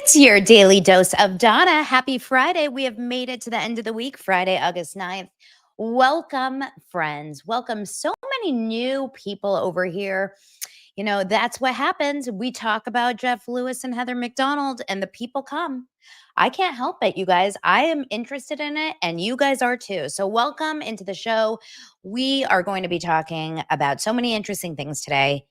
It's your daily dose of Donna. Happy Friday. We have made it to the end of the week, Friday, August 9th. Welcome, friends. Welcome. So many new people over here. You know, that's what happens. We talk about Jeff Lewis and Heather McDonald, and the people come. I can't help it, you guys. I am interested in it, and you guys are too. So, welcome into the show. We are going to be talking about so many interesting things today.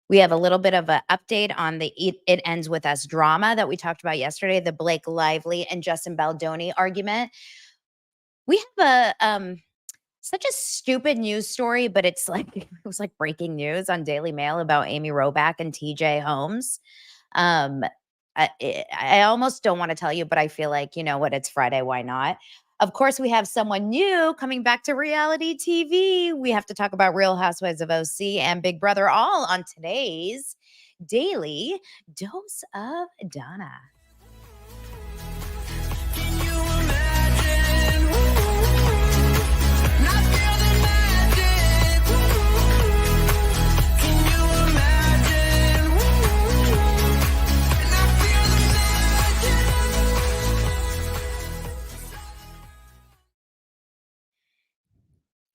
We have a little bit of an update on the It Ends With Us drama that we talked about yesterday, the Blake Lively and Justin Baldoni argument. We have such a stupid news story, but it's like it was like breaking news on Daily Mail about Amy Robach and TJ Holmes. Um, I almost don't want to tell you, but I feel like, you know what, it's Friday, why not? Of course, we have someone new coming back to reality TV. We have to talk about Real Housewives of OC and Big Brother, all on today's Daily Dose of Donna.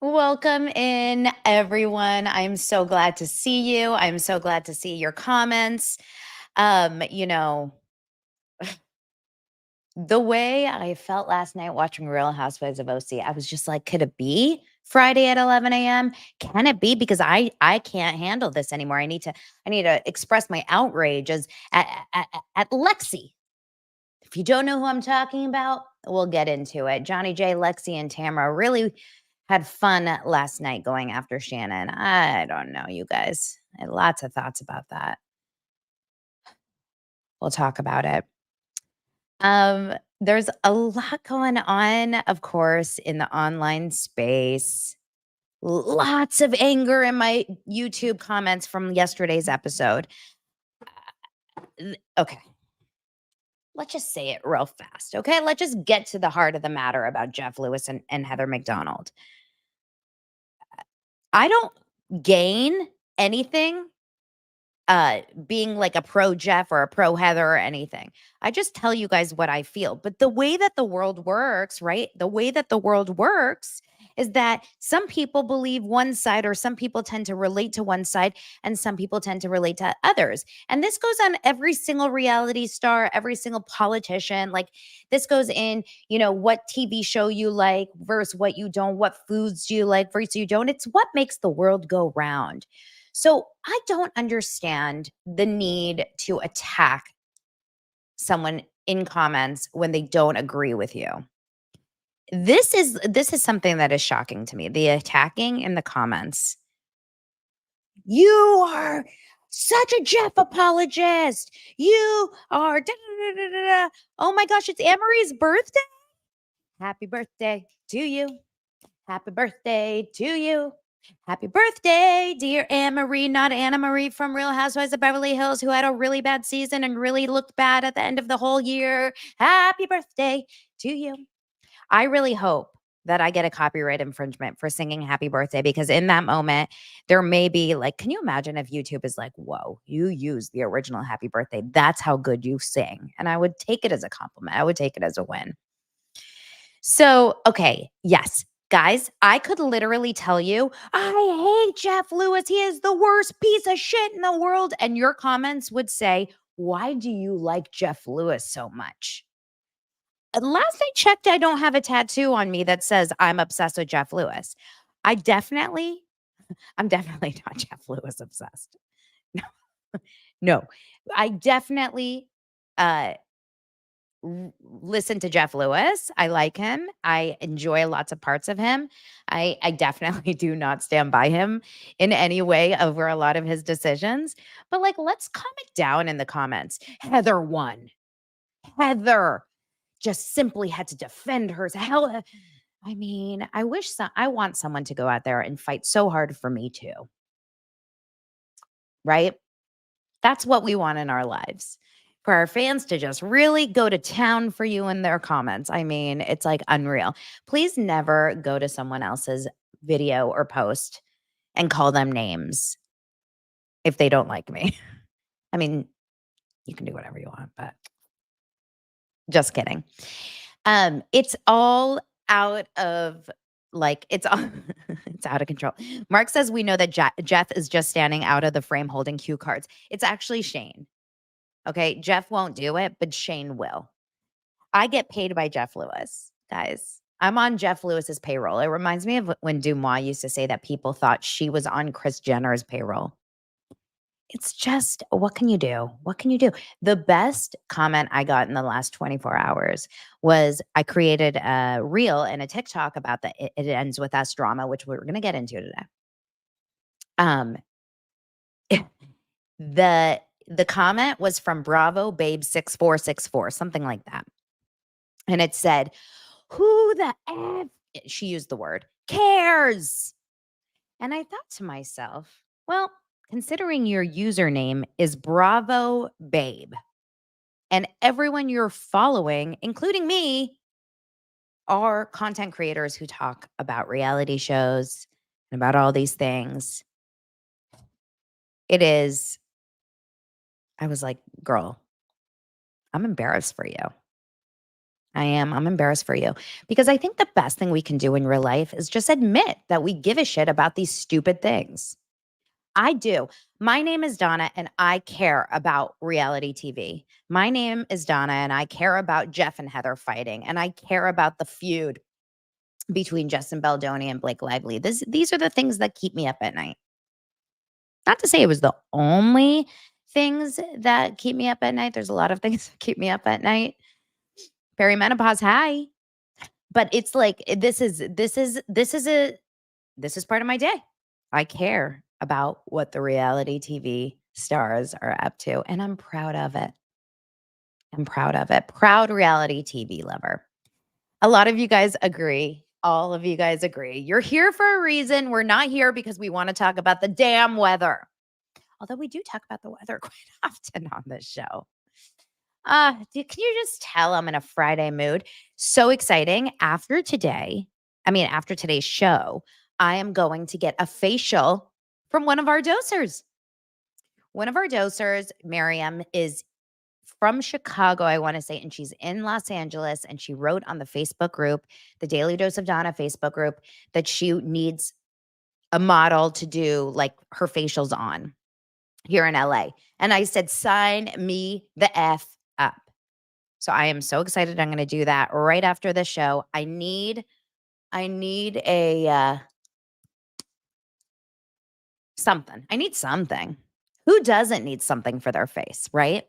Welcome in, everyone. I'm so glad to see you. I'm so glad to see your comments. You know, the way I felt last night watching Real Housewives of OC, I was just like, could it be Friday at 11 a.m.? Can it be? Because I can't handle this anymore. I need to express my outrage as at Lexi. If you don't know who I'm talking about, we'll get into it. Johnny J, Lexi, and Tamra really had fun last night going after Shannon. I don't know, you guys. I had lots of thoughts about that. We'll talk about it. There's a lot going on, of course, in the online space. Lots of anger in my YouTube comments from yesterday's episode. Okay. Let's just say it real fast, okay? Let's just get to the heart of the matter about Jeff Lewis and Heather McDonald. I don't gain anything being like a pro Jeff or a pro Heather or anything. I just tell you guys what I feel. But the way that the world works, right? The way that the world works is that some people believe one side, or some people tend to relate to one side, and some people tend to relate to others. And this goes on every single reality star, every single politician. Like, this goes in, you know, what TV show you like versus what you don't, what foods you like versus you don't. It's what makes the world go round. So I don't understand the need to attack someone in comments when they don't agree with you. This is something that is shocking to me. The attacking in the comments. You are such a Jeff apologist. You are da, da, da, da, da. Oh my gosh, it's Anne-Marie's birthday. Happy birthday to you. Happy birthday to you. Happy birthday, dear Anne-Marie, not Anna Marie from Real Housewives of Beverly Hills, who had a really bad season and really looked bad at the end of the whole year. Happy birthday to you. I really hope that I get a copyright infringement for singing happy birthday, because in that moment, there may be like, can you imagine if YouTube is like, whoa, you use the original happy birthday. That's how good you sing. And I would take it as a compliment. I would take it as a win. So, okay, yes. Guys, I could literally tell you, I hate Jeff Lewis. He is the worst piece of shit in the world. And your comments would say, why do you like Jeff Lewis so much? Last I checked, I don't have a tattoo on me that says I'm obsessed with Jeff Lewis. I'm definitely not Jeff Lewis obsessed. No, no, I definitely, uh, listen to Jeff Lewis. I like him. I enjoy lots of parts of him. I definitely do not stand by him in any way over a lot of his decisions. But like, let's calm it down in the comments. Heather won. Heather just simply had to defend herself. I mean, I want someone to go out there and fight so hard for me too. Right? That's what we want in our lives. For our fans to just really go to town for you in their comments. I mean, it's like unreal. Please never go to someone else's video or post and call them names if they don't like me. I mean, you can do whatever you want, but Just kidding. It's all out of it's all it's out of control. Mark says we know that Jeff is just standing out of the frame holding cue cards. It's actually Shane. Okay, Jeff won't do it, but Shane will. I get paid by Jeff Lewis, guys. I'm on Jeff Lewis's payroll. It reminds me of when Dumois used to say that people thought she was on Kris Jenner's payroll. It's just, what can you do? What can you do? The best comment I got in the last 24 hours was I created a reel and a TikTok about the It Ends With Us drama, which we're going to get into today. Um, the comment was from Bravo Babe 6464, something like that. And it said, who the F, she used the word, cares? And I thought to myself, well, considering your username is Bravo Babe, and everyone you're following, including me, are content creators who talk about reality shows and about all these things. I was like, girl, I'm embarrassed for you. I'm embarrassed for you because I think the best thing we can do in real life is just admit that we give a shit about these stupid things. I do. My name is Donna and I care about reality TV. My name is Donna and I care about Jeff and Heather fighting, and I care about the feud between Justin Baldoni and Blake Lively. These are the things that keep me up at night. Not to say it was the only things that keep me up at night. There's a lot of things that keep me up at night. Perimenopause, hi. But it's like this is part of my day. I care about what the reality TV stars are up to, and I'm proud of it. I'm proud of it. Proud reality TV lover. A lot of you guys agree. All of you guys agree. You're here for a reason. We're not here because we want to talk about the damn weather. Although we do talk about the weather quite often on this show. Can you just tell I'm in a Friday mood? So exciting. After today's show, I am going to get a facial from one of our dosers. One of our dosers, Miriam, is from Chicago, I want to say, and she's in Los Angeles, and she wrote on the Facebook group, the Daily Dose of Donna Facebook group, that she needs a model to do like her facials on here in LA. And I said, sign me the F up. So I am so excited. I'm going to do that right after the show. I need a something. I need something. Who doesn't need something for their face, right?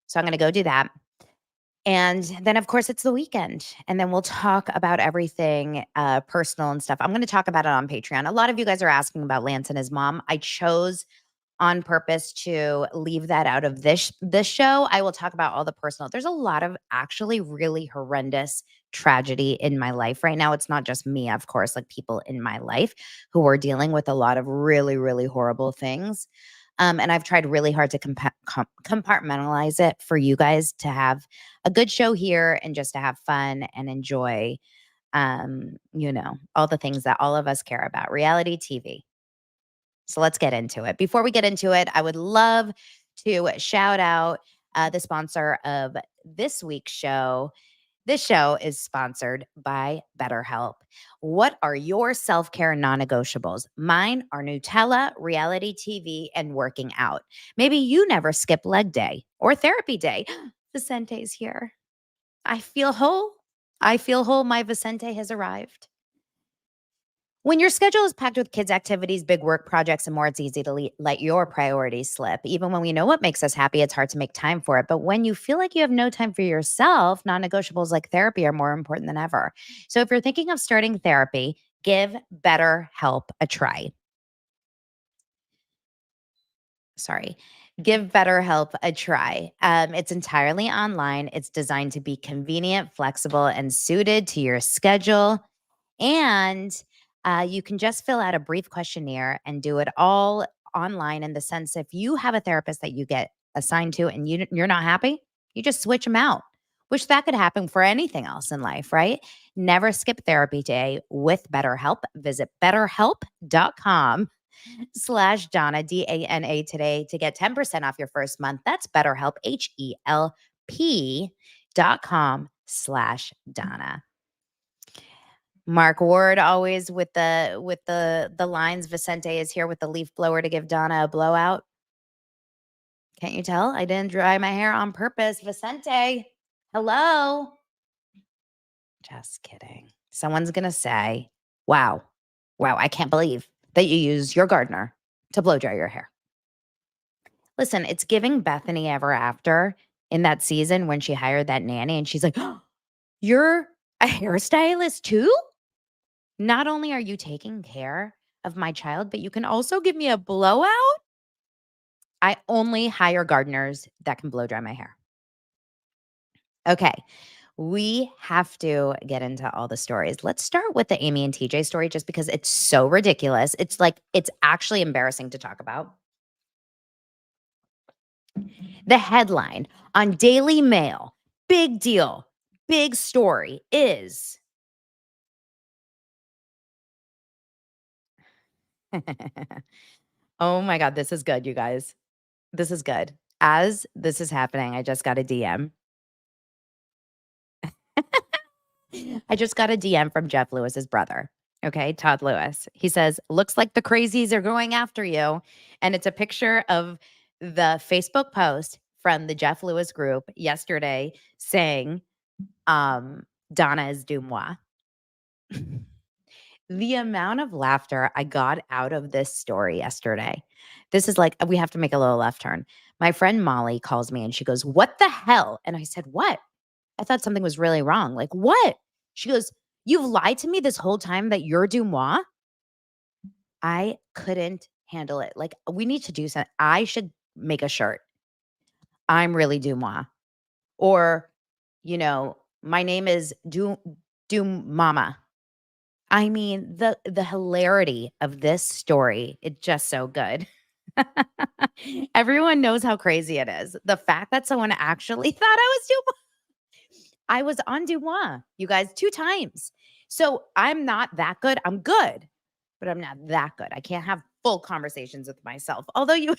So I'm going to go do that. And then, of course, it's the weekend. And then we'll talk about everything personal and stuff. I'm going to talk about it on Patreon. A lot of you guys are asking about Lance and his mom. I chose on purpose to leave that out of this show. I will talk about all the personal. There's a lot of actually really horrendous tragedy in my life right now. It's not just me, of course, like people in my life who are dealing with a lot of really, really horrible things. And I've tried really hard to compartmentalize it for you guys to have a good show here and just to have fun and enjoy, all the things that all of us care about, reality TV. So let's get into it. Before we get into it, I would love to shout out the sponsor of this week's show. This show is sponsored by BetterHelp. What are your self-care non-negotiables? Mine are Nutella, reality TV, and working out. Maybe you never skip leg day or therapy day. Vicente's here. I feel whole. My Vicente has arrived. When your schedule is packed with kids' activities, big work projects, and more, it's easy to let your priorities slip. Even when we know what makes us happy, it's hard to make time for it. But when you feel like you have no time for yourself, non-negotiables like therapy are more important than ever. So if you're thinking of starting therapy, give BetterHelp a try. Give BetterHelp a try. It's entirely online. It's designed to be convenient, flexible, and suited to your schedule. And you can just fill out a brief questionnaire and do it all online, in the sense if you have a therapist that you get assigned to and you're not happy, you just switch them out. Wish that could happen for anything else in life, right? Never skip therapy day with BetterHelp. Visit BetterHelp.com/Donna, DANA today to get 10% off your first month. That's BetterHelp, HELP. patreon.com/Donna. Mark Ward always with the lines. Vicente is here with the leaf blower to give Donna a blowout. Can't you tell? I didn't dry my hair on purpose. Vicente, hello. Just kidding. Someone's going to say, wow, I can't believe that you use your gardener to blow dry your hair. Listen, it's giving Bethany Ever After in that season when she hired that nanny and she's like, oh, you're a hairstylist too? Not only are you taking care of my child, but you can also give me a blowout? I only hire gardeners that can blow dry my hair. Okay, we have to get into all the stories. Let's start with the Amy and TJ story just because it's so ridiculous. It's actually embarrassing to talk about. The headline on Daily Mail, big deal, big story is oh my God, this is good, you guys. This is good. As this is happening, I just got a DM. I just got a DM from Jeff Lewis's brother. Okay, Todd Lewis. He says, looks like the crazies are going after you. And it's a picture of the Facebook post from the Jeff Lewis group yesterday saying, Donna is Dumois. The amount of laughter I got out of this story yesterday. This is like, we have to make a little left turn. My friend Molly calls me and she goes, what the hell? And I said, what? I thought something was really wrong. Like, what? She goes, you've lied to me this whole time that you're Dumois? I couldn't handle it. Like, we need to do something. I should make a shirt. I'm really Dumois. Or, you know, my name is Doom Mama. I mean, the hilarity of this story, it's just so good. Everyone knows how crazy it is. The fact that someone actually thought I was Dumois. I was on Dumois, you guys, 2 times. So I'm not that good. I'm good, but I'm not that good. I can't have full conversations with myself. Although you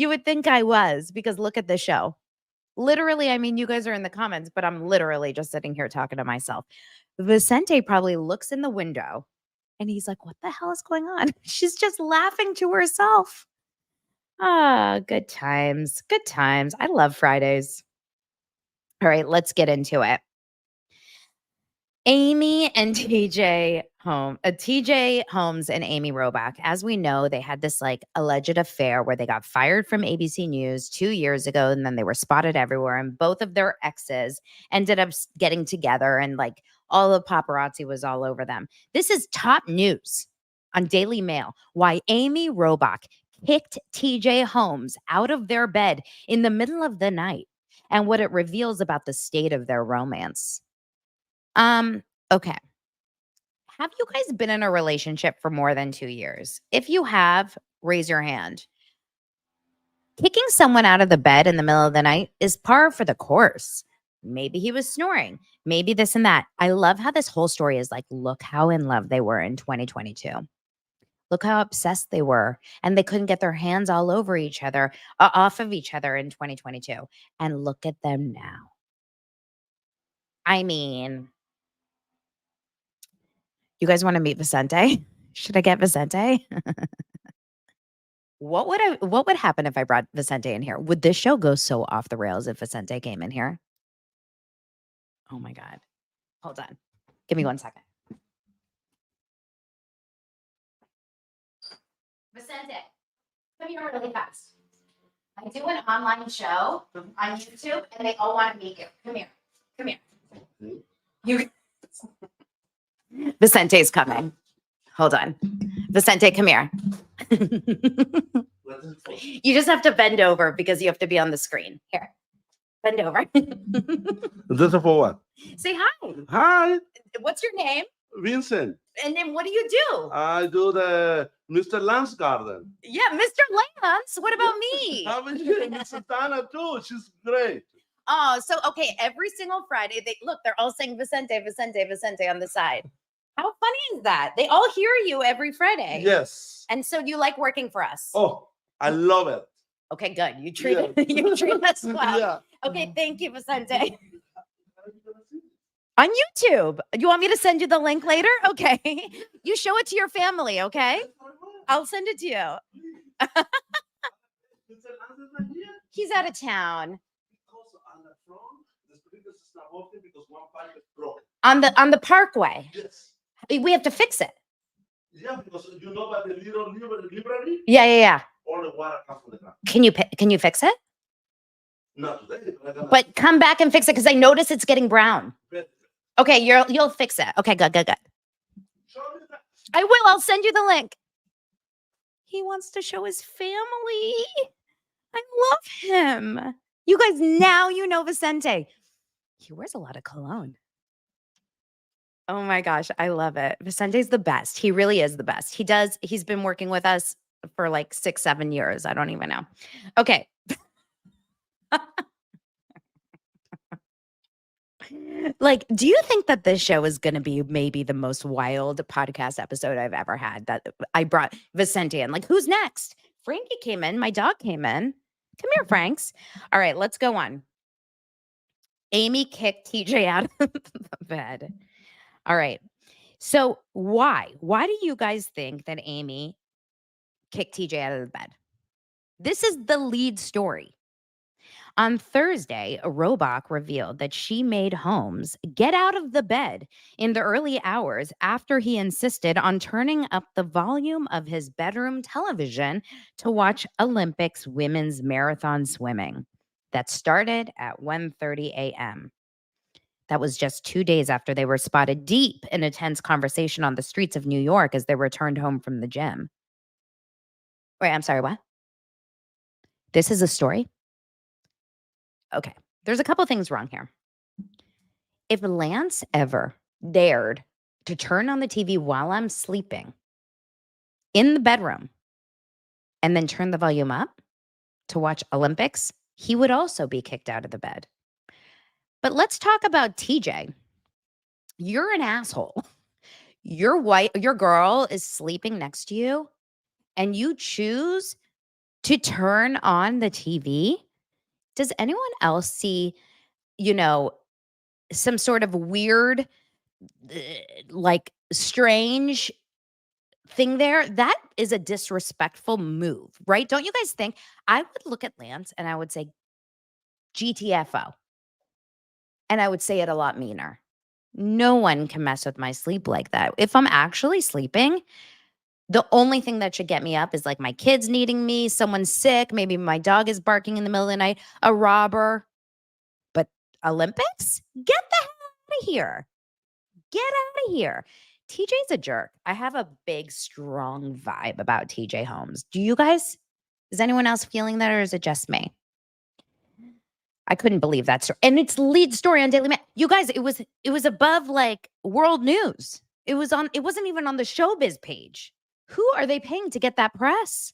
would think I was, because look at the show. Literally, I mean, you guys are in the comments, but I'm literally just sitting here talking to myself. Vicente probably looks in the window and he's like, what the hell is going on? She's just laughing to herself. Ah, good times. Good times. I love Fridays. All right, let's get into it. Amy and TJ Holmes and Amy Robach. As we know, they had this like alleged affair where they got fired from ABC News 2 years ago, and then they were spotted everywhere. And both of their exes ended up getting together, and like all the paparazzi was all over them. This is top news on Daily Mail. Why Amy Robach kicked TJ Holmes out of their bed in the middle of the night, and what it reveals about the state of their romance. Okay. Have you guys been in a relationship for more than 2 years? If you have, raise your hand. Kicking someone out of the bed in the middle of the night is par for the course. Maybe he was snoring. Maybe this and that. I love how this whole story is like, look how in love they were in 2022. Look how obsessed they were. And they couldn't get their hands all over each other, off of each other in 2022. And look at them now. I mean, you guys want to meet Vicente? Should I get Vicente? What would happen if I brought Vicente in here? Would this show go so off the rails if Vicente came in here? Oh my God. Hold on. Give me 1 second. Vicente, come here really fast. I do an online show on YouTube and they all want to meet you. Come here. Come here. You Vicente's coming. Hold on. Vicente, come here. You just have to bend over because you have to be on the screen. Here. Bend over. This is for what? Say hi. Hi, What's your name? Vincent. And then what do you do? I do the Mr. Lance Garden. Yeah, Mr. Lance. What about me? How about you? Mrs. Dana too. She's great. Oh, so okay. Every single Friday, they're all saying Vicente, Vicente, Vicente on the side. How funny is that? They all hear you every Friday. Yes. And so you like working for us. Oh, I love it. Okay, good. You treat you treat us well. Yeah. Okay, thank you, Vicente. On YouTube. You want me to send you the link later? Okay. You show it to your family, okay? I'll send it to you. Mr. Lance is not here. He's out of town. Because on the front, the sprinkler is not working because one pipe is broken. On the parkway. Yes. We have to fix it. Yeah, because you know about the little library, Yeah. all the water comes from the ground. Can you fix it? Not today, but I gotta. But come back and fix it because I notice it's getting brown. But Okay, you'll fix it. Okay, good. show me that. I will. I'll send you the link. He wants to show his family. I love him. You guys, now you know Vicente. He wears a lot of cologne. Oh my gosh, I love it. Vicente's the best. He really is the best. He's been working with us for like 6-7 years. I don't even know. Okay. Like, do you think that this show is going to be maybe the most wild podcast episode I've ever had? That I brought Vicente in. Like, who's next? Frankie came in. My dog came in. Come here, Franks. All right, let's go on. Amy kicked TJ out of the bed. All right. So why? Why do you guys think that Amy kicked TJ out of the bed? This is the lead story. On Thursday, Robach revealed that she made Holmes get out of the bed in the early hours after he insisted on turning up the volume of his bedroom television to watch Olympics women's marathon swimming that started at 1:30 a.m. That was just 2 days after they were spotted deep in a tense conversation on the streets of New York as they returned home from the gym. Wait, I'm sorry, what? This is a story? Okay, there's a couple things wrong here. If Lance ever dared to turn on the TV while I'm sleeping in the bedroom and then turn the volume up to watch Olympics, he would also be kicked out of the bed. But let's talk about TJ. You're an asshole. Your girl is sleeping next to you and you choose to turn on the TV. Does anyone else see, some sort of weird, like strange thing there? That is a disrespectful move, right? Don't you guys think? I would look at Lance and I would say, GTFO. And I would say it a lot meaner. No one can mess with my sleep like that. If I'm actually sleeping, the only thing that should get me up is like my kids needing me, someone's sick, maybe my dog is barking in the middle of the night, a robber. But Olympics? Get the hell out of here. Get out of here. TJ's a jerk. I have a big, strong vibe about TJ Holmes. Do you guys? Is anyone else feeling that, or is it just me? I couldn't believe that story. And it's lead story on Daily Mail. You guys, it was above like world news. It wasn't even on the showbiz page. Who are they paying to get that press?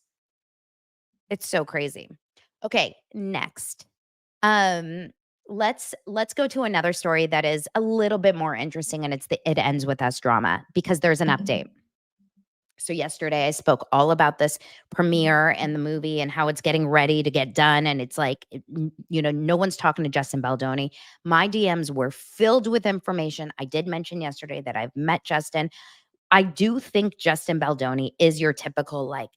It's so crazy. Okay, next. Let's go to another story that is a little bit more interesting, and it ends with us drama because there's an update. So yesterday I spoke all about this premiere and the movie and how it's getting ready to get done. And it's like, no one's talking to Justin Baldoni. My DMs were filled with information. I did mention yesterday that I've met Justin. I do think Justin Baldoni is your typical like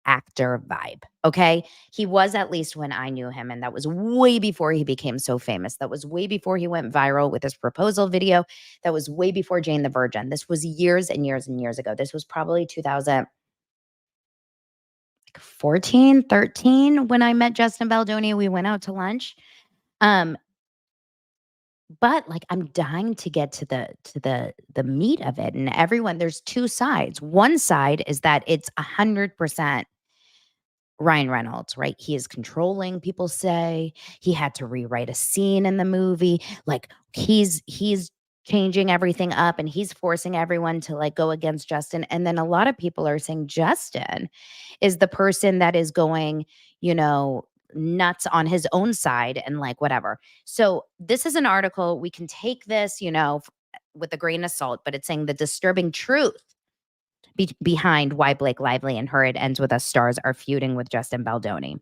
actor vibe. Okay. He was, at least when I knew him. And that was way before he became so famous. That was way before he went viral with his proposal video. That was way before Jane the Virgin. This was years and years and years ago. This was probably 2014, 13 when I met Justin Baldoni. We went out to lunch. But like, I'm dying to get to the meat of it. And everyone, there's two sides. One side is that it's 100% Ryan Reynolds, right? He is controlling, people say. He had to rewrite a scene in the movie. Like he's changing everything up and he's forcing everyone to like go against Justin. And then a lot of people are saying Justin is the person that is going, nuts on his own side and like whatever. So this is an article. We can take this, with a grain of salt, but it's saying the disturbing truth behind why Blake Lively and Her It Ends With Us stars are feuding with Justin Baldoni.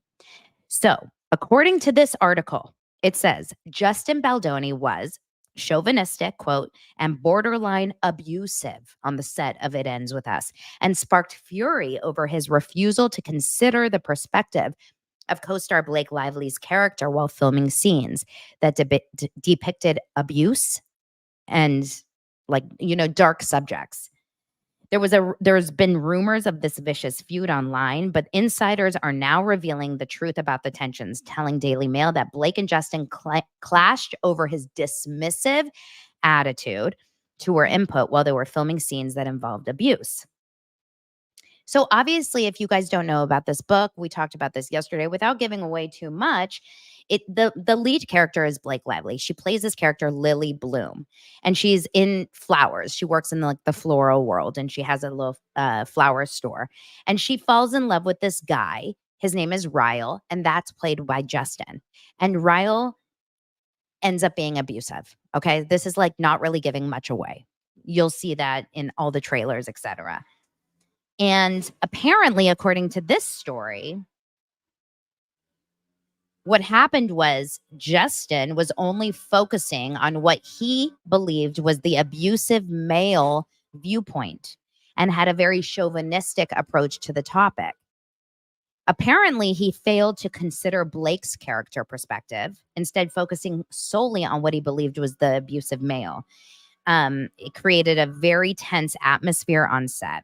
So, according to this article, it says Justin Baldoni was chauvinistic, quote, and borderline abusive on the set of It Ends With Us, and sparked fury over his refusal to consider the perspective of co-star Blake Lively's character while filming scenes that depicted abuse and, like, dark subjects. There's been rumors of this vicious feud online, but insiders are now revealing the truth about the tensions, telling Daily Mail that Blake and Justin clashed over his dismissive attitude to her input while they were filming scenes that involved abuse. So obviously, if you guys don't know about this book, we talked about this yesterday without giving away too much. The lead character is Blake Lively. She plays this character Lily Bloom, and she's in flowers. She works in the floral world, and she has a little flower store. And she falls in love with this guy. His name is Ryle, and that's played by Justin. And Ryle ends up being abusive. Okay, this is like not really giving much away. You'll see that in all the trailers, etc. And apparently, according to this story, what happened was Justin was only focusing on what he believed was the abusive male viewpoint and had a very chauvinistic approach to the topic. Apparently, he failed to consider Blake's character perspective, instead focusing solely on what he believed was the abusive male. It created a very tense atmosphere on set.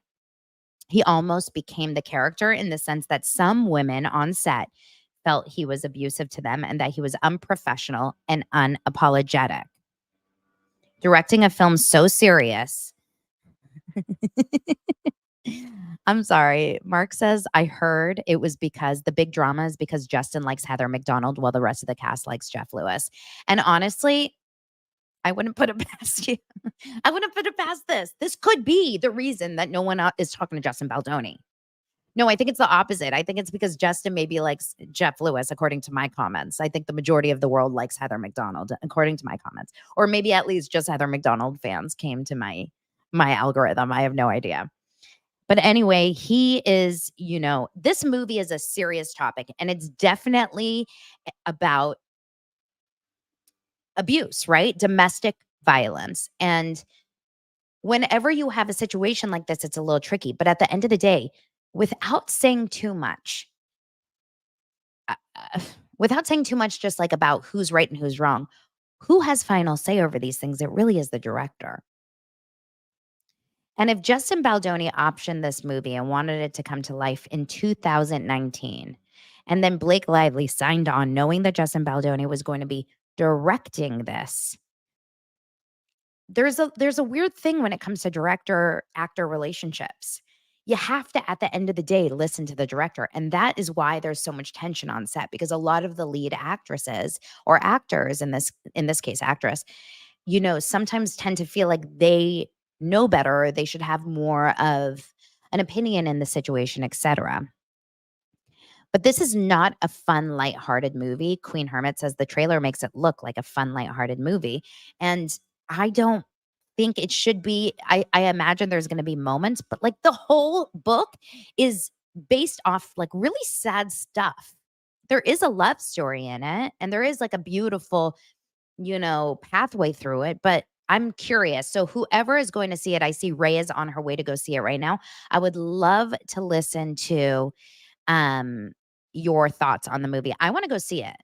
He almost became the character in the sense that some women on set felt he was abusive to them and that he was unprofessional and unapologetic. Directing a film so serious. I'm sorry. Mark says, I heard it was because the big drama is because Justin likes Heather McDonald while the rest of the cast likes Jeff Lewis. And honestly, I wouldn't put it past you. I wouldn't put it past this. This could be the reason that no one is talking to Justin Baldoni. No, I think it's the opposite. I think it's because Justin maybe likes Jeff Lewis, according to my comments. I think the majority of the world likes Heather McDonald, according to my comments. Or maybe at least just Heather McDonald fans came to my algorithm. I have no idea. But anyway, he is, this movie is a serious topic, and it's definitely about abuse, right? Domestic violence. And whenever you have a situation like this, it's a little tricky. But at the end of the day, without saying too much, just like about who's right and who's wrong, who has final say over these things? It really is the director. And if Justin Baldoni optioned this movie and wanted it to come to life in 2019, and then Blake Lively signed on knowing that Justin Baldoni was going to be directing this, there's a weird thing when it comes to director-actor relationships. You have to, at the end of the day, listen to the director. And that is why there's so much tension on set, because a lot of the lead actresses or actors, in this case, actress, sometimes tend to feel like they know better, or they should have more of an opinion in the situation, etc. But this is not a fun, lighthearted movie. Queen Hermit says the trailer makes it look like a fun, lighthearted movie. And I don't think it should be. I imagine there's going to be moments, but like the whole book is based off like really sad stuff. There is a love story in it, and there is like a beautiful, pathway through it, but I'm curious. So whoever is going to see it, I see Ray is on her way to go see it right now. I would love to listen to your thoughts on the movie. I want to go see it.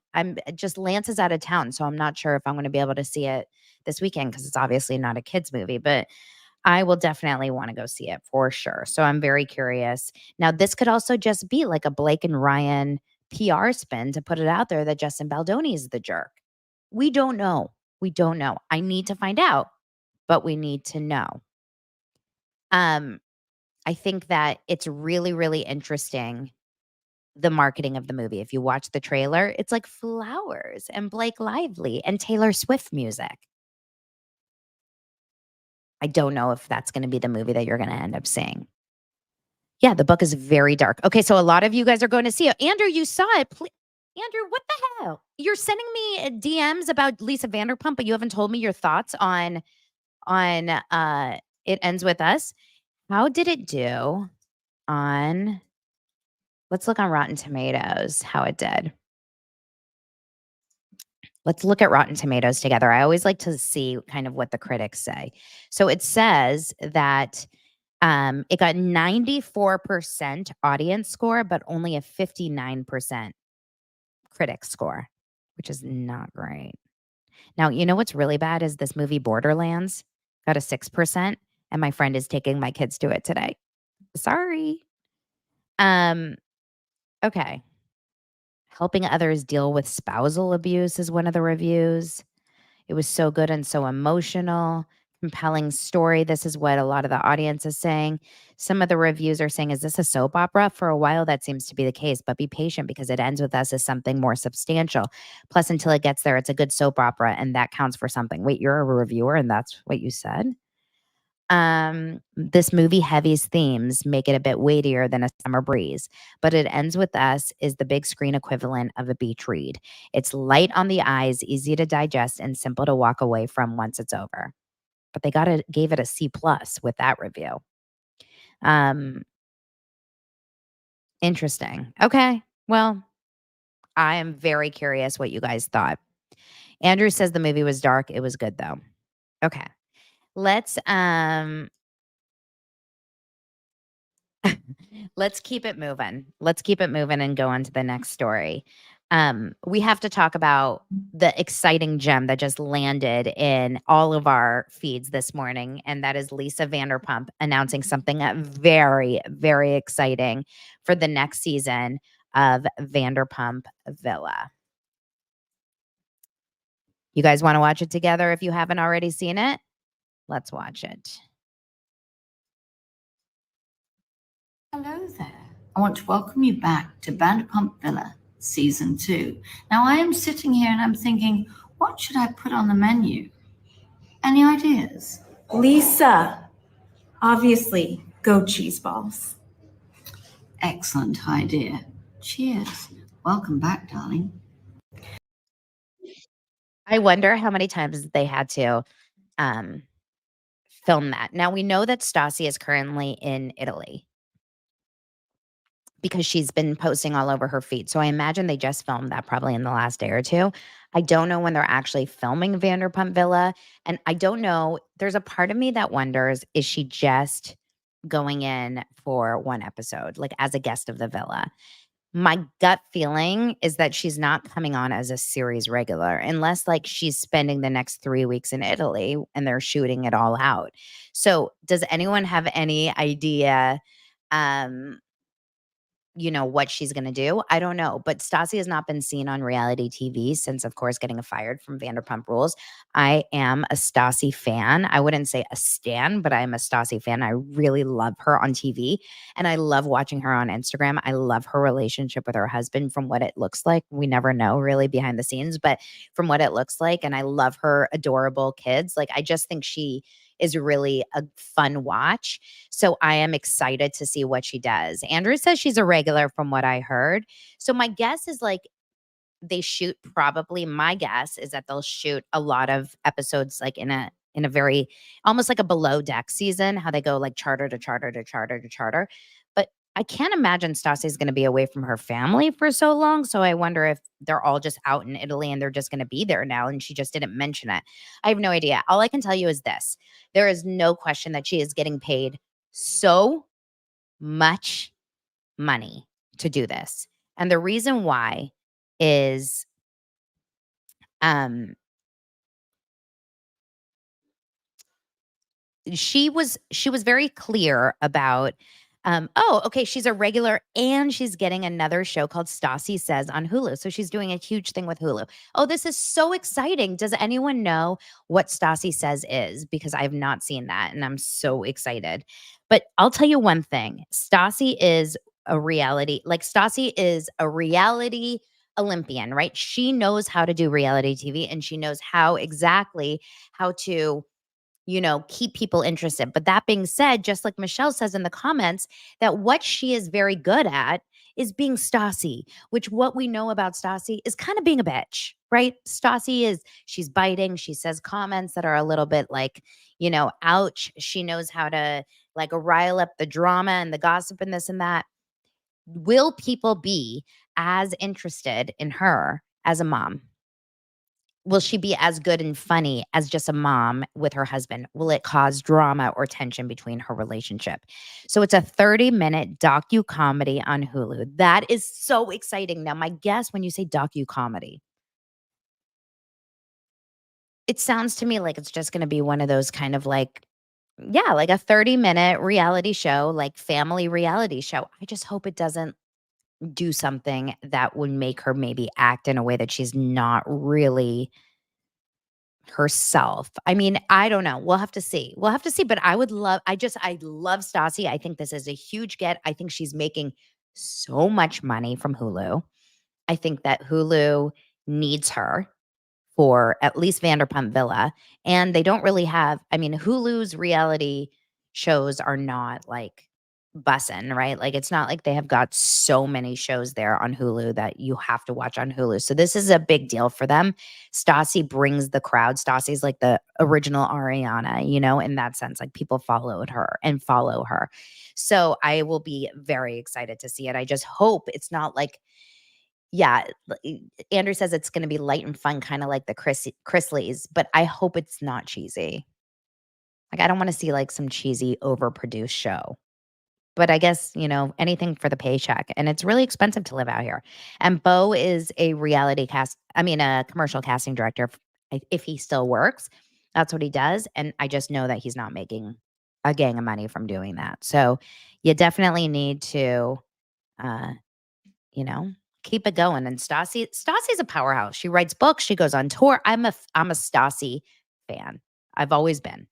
Lance is out of town, so I'm not sure if I'm going to be able to see it this weekend because it's obviously not a kids movie, but I will definitely want to go see it for sure. So I'm very curious. Now, this could also just be like a Blake and Ryan PR spin to put it out there that Justin Baldoni is the jerk. We don't know. We don't know. I need to find out, but we need to know. I think that it's really, really interesting, the marketing of the movie. If you watch the trailer, it's like flowers and Blake Lively and Taylor Swift music. I don't know if that's going to be the movie that you're going to end up seeing. Yeah, the book is very dark. Okay, so a lot of you guys are going to see it. Andrew, you saw it. Andrew, what the hell? You're sending me DMs about Lisa Vanderpump, but you haven't told me your thoughts on It Ends With Us. How did it do on, let's look on Rotten Tomatoes, how it did. Let's look at Rotten Tomatoes together. I always like to see kind of what the critics say. So it says that it got 94% audience score, but only a 59% critic score, which is not great. Now, you know what's really bad is this movie Borderlands got a 6%, and my friend is taking my kids to it today. Sorry. Okay. Helping others deal with spousal abuse is one of the reviews. It was so good and so emotional, compelling story. This is what a lot of the audience is saying. Some of the reviews are saying, is this a soap opera? For a while, that seems to be the case, but be patient because it ends with us as something more substantial. Plus, until it gets there, it's a good soap opera, and that counts for something. Wait, you're a reviewer, and that's what you said? This movie heavy's themes make it a bit weightier than A Summer Breeze, but It Ends With Us is the big screen equivalent of a beach read. It's light on the eyes, easy to digest, and simple to walk away from once it's over. But they gave it a C plus with that review. Um, Interesting. Okay. Well, I am very curious what you guys thought. Andrew says the movie was dark. It was good though. Okay. Let's let's keep it moving. Let's keep it moving and go on to the next story. We have to talk about the exciting gem that just landed in all of our feeds this morning, and that is Lisa Vanderpump announcing something very, very exciting for the next season of Vanderpump Villa. You guys want to watch it together if you haven't already seen it? Let's watch it. Hello there. I want to welcome you back to Vanderpump Villa Season 2. Now, I am sitting here and I'm thinking, what should I put on the menu? Any ideas? Lisa, obviously, go cheese balls. Excellent idea. Cheers. Welcome back, darling. I wonder how many times they had to um, film that. Now we know that Stassi is currently in Italy because she's been posting all over her feed. So I imagine they just filmed that probably in the last day or two. I don't know when they're actually filming Vanderpump Villa. And I don't know. There's a part of me that wonders, is she just going in for one episode, like as a guest of the villa? My gut feeling is that she's not coming on as a series regular unless like she's spending the next 3 weeks in Italy and they're shooting it all out. So, does anyone have any idea um what she's going to do? I don't know, but Stassi has not been seen on reality TV since, of course, getting fired from Vanderpump Rules. I am a Stassi fan. I wouldn't say a stan, but I am a Stassi fan. I really love her on TV, and I love watching her on Instagram. I love her relationship with her husband from what it looks like. We never know really behind the scenes, but from what it looks like, and I love her adorable kids. Like, I just think she is really a fun watch. So I am excited to see what she does. Andrew says she's a regular from what I heard. So my guess is like they shoot probably my guess is that they'll shoot a lot of episodes like in a very almost like a below deck season, how they go like charter to charter to charter to charter. But I can't imagine Stassi's going to be away from her family for so long. So I wonder if they're all just out in Italy and they're just going to be there now. And she just didn't mention it. I have no idea. All I can tell you is this: there is no question that she is getting paid so much money to do this. And the reason why is um she was very clear about oh, okay, she's a regular and she's getting another show called Stassi Says on Hulu. So she's doing a huge thing with Hulu. Oh, this is so exciting. Does anyone know what Stassi Says is? Because I've not seen that and I'm so excited. But I'll tell you one thing. Stassi is a reality Olympian, right? She knows how to do reality TV and she knows how to keep people interested. But that being said, just like Michelle says in the comments, that what she is very good at is being Stassi, which what we know about Stassi is kind of being a bitch, right? She's biting. She says comments that are a little bit like, ouch. She knows how to like rile up the drama and the gossip and this and that. Will people be as interested in her as a mom? will she be as good and funny as just a mom with her husband? Will it cause drama or tension between her relationship? So it's a 30-minute docu-comedy on Hulu. That is so exciting. Now, my guess when you say docu-comedy, it sounds to me like it's just going to be one of those kind of like, yeah, like a 30-minute reality show, like family reality show. I just hope it doesn't do something that would make her maybe act in a way that she's not really herself. I mean, I don't know. We'll have to see. We'll have to see. But I love Stassi. I think this is a huge get. I think she's making so much money from Hulu. I think that Hulu needs her for at least Vanderpump Villa. And they don't really have, I mean, Hulu's reality shows are not like bussin', right? Like it's not like they have got so many shows there on Hulu that you have to watch on Hulu. So this is a big deal for them. Stassi brings the crowd. Stassi's like the original Ariana, in that sense. Like people followed her and follow her. So I will be very excited to see it. I just hope it's not like, yeah, Andrew says it's going to be light and fun, kind of like the Chrisleys, but I hope it's not cheesy. Like I don't want to see like some cheesy, overproduced show. But I guess, anything for the paycheck. And it's really expensive to live out here. And Bo is a a commercial casting director. If he still works, that's what he does. And I just know that he's not making a gang of money from doing that. So you definitely need to, keep it going. And Stassi's a powerhouse. She writes books. She goes on tour. I'm a Stassi fan. I've always been.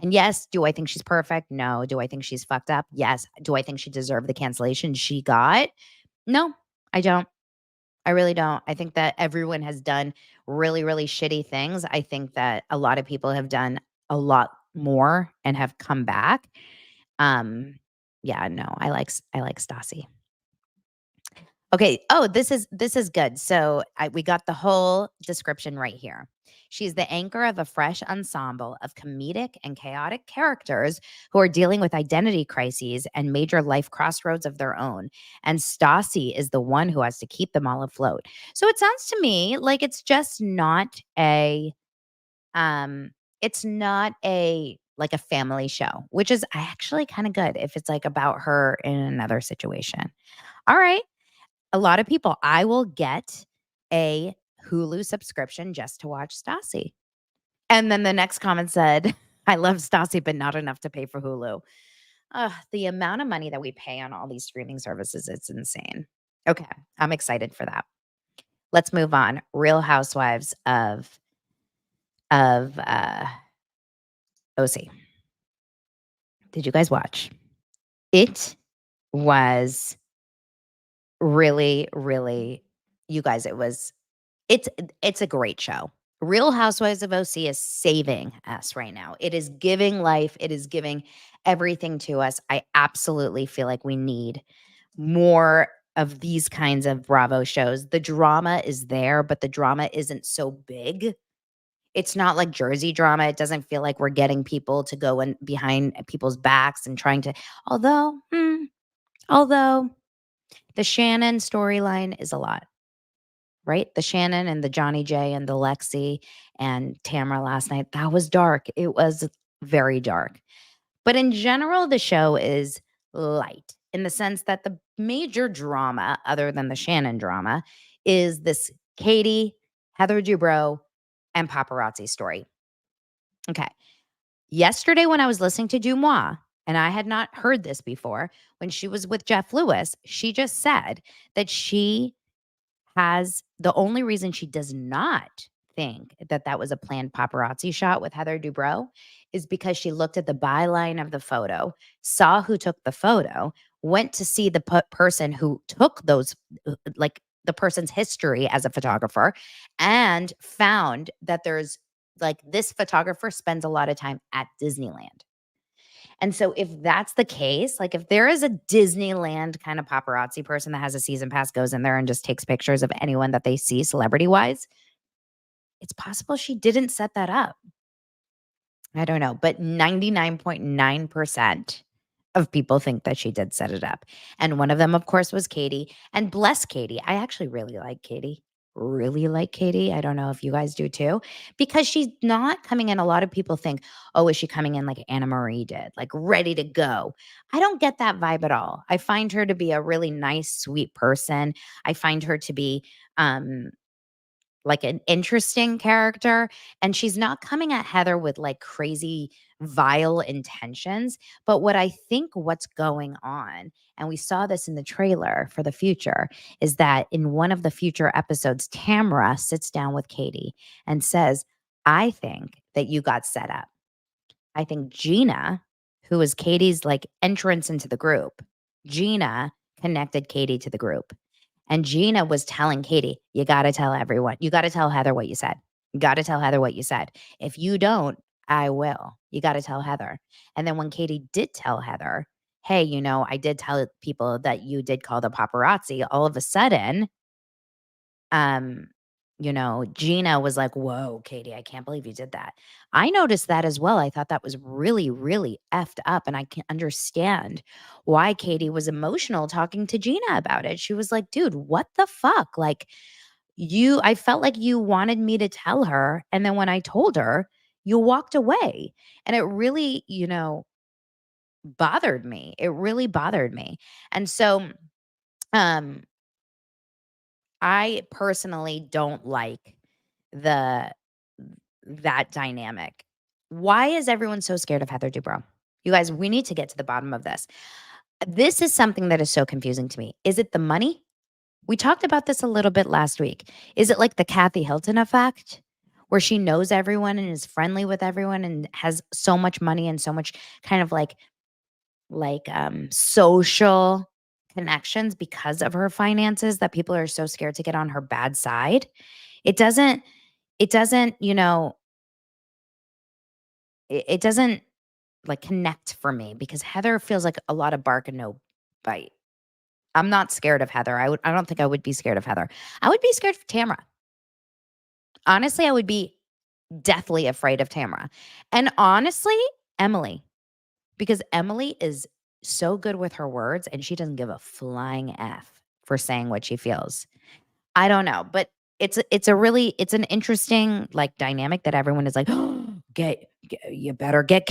And yes, do I think she's perfect? No. Do I think she's fucked up? Yes. Do I think she deserved the cancellation she got? No, I don't. I really don't. I think that everyone has done really, really shitty things. I think that a lot of people have done a lot more and have come back. Yeah, no, I like Stassi. Okay. Oh, this is good. So we got the whole description right here. She's the anchor of a fresh ensemble of comedic and chaotic characters who are dealing with identity crises and major life crossroads of their own. And Stassi is the one who has to keep them all afloat. So it sounds to me like it's just not it's not like a family show, which is actually kind of good if it's like about her in another situation. All right. A lot of people, I will get a Hulu subscription just to watch Stassi. And then the next comment said, I love Stassi, but not enough to pay for Hulu. The amount of money that we pay on all these streaming services, it's insane. Okay, I'm excited for that. Let's move on. Real Housewives of OC. Did you guys watch? It was really, really, you guys, it's a great show. Real Housewives of OC is saving us right now. It is giving life. It is giving everything to us. I absolutely feel like we need more of these kinds of Bravo shows. The drama is there, but the drama isn't so big. It's not like Jersey drama. It doesn't feel like we're getting people to go in behind people's backs and trying to, although the Shannon storyline is a lot. Right? The Shannon and the Johnny J and the Lexi and Tamra last night, that was dark. It was very dark. But in general, the show is light in the sense that the major drama, other than the Shannon drama, is this Katie, Heather Dubrow, and paparazzi story. Okay. Yesterday, when I was listening to Dumois, and I had not heard this before, when she was with Jeff Lewis, she just said that the only reason she does not think that that was a planned paparazzi shot with Heather Dubrow is because she looked at the byline of the photo, saw who took the photo, went to see the person who took those, like the person's history as a photographer, and found that there's like this photographer spends a lot of time at Disneyland. And so if that's the case, like if there is a Disneyland kind of paparazzi person that has a season pass, goes in there and just takes pictures of anyone that they see celebrity-wise, it's possible she didn't set that up. I don't know, but 99.9% of people think that she did set it up. And one of them, of course, was Katie. And bless Katie. I actually really like Katie. really like Katie. I don't know if you guys do too, because she's not coming in. A lot of people think, oh, is she coming in like Anna Marie did, like ready to go? I don't get that vibe at all. I find her to be a really nice, sweet person. I find her to be like an interesting character, and she's not coming at Heather with like crazy vile intentions. But what I think what's going on, and we saw this in the trailer for the future, is that in one of the future episodes, Tamra sits down with Katie and says, I think that you got set up. I think Gina, who is Katie's like entrance into the group, Gina connected Katie to the group. And Gina was telling Katie, you got to tell everyone. You got to tell Heather what you said. You got to tell Heather what you said. If you don't, I will. You got to tell Heather. And then when Katie did tell Heather, hey, I did tell people that you did call the paparazzi, all of a sudden, Gina was like, whoa, Katie, I can't believe you did that. I noticed that as well. I thought that was really, really effed up. And I can understand why Katie was emotional talking to Gina about it. She was like, dude, what the fuck? Like, I felt like you wanted me to tell her. And then when I told her, you walked away. And it really, bothered me. It really bothered me. And so, I personally don't like the that dynamic. Why is everyone so scared of Heather Dubrow? You guys, we need to get to the bottom of this. This is something that is so confusing to me. Is it the money? We talked about this a little bit last week. Is it like the Kathy Hilton effect, where she knows everyone and is friendly with everyone and has so much money and so much kind of like social connections because of her finances that people are so scared to get on her bad side? It doesn't, it doesn't, it doesn't like connect for me, because Heather feels like a lot of bark and no bite. I'm not scared of Heather. I don't think I would be scared of Heather. I would be scared of Tamra. Honestly, I would be deathly afraid of Tamra. And honestly, Emily, because Emily is so good with her words and she doesn't give a flying F for saying what she feels. I don't know, but it's an interesting like dynamic that everyone is like, oh, you better get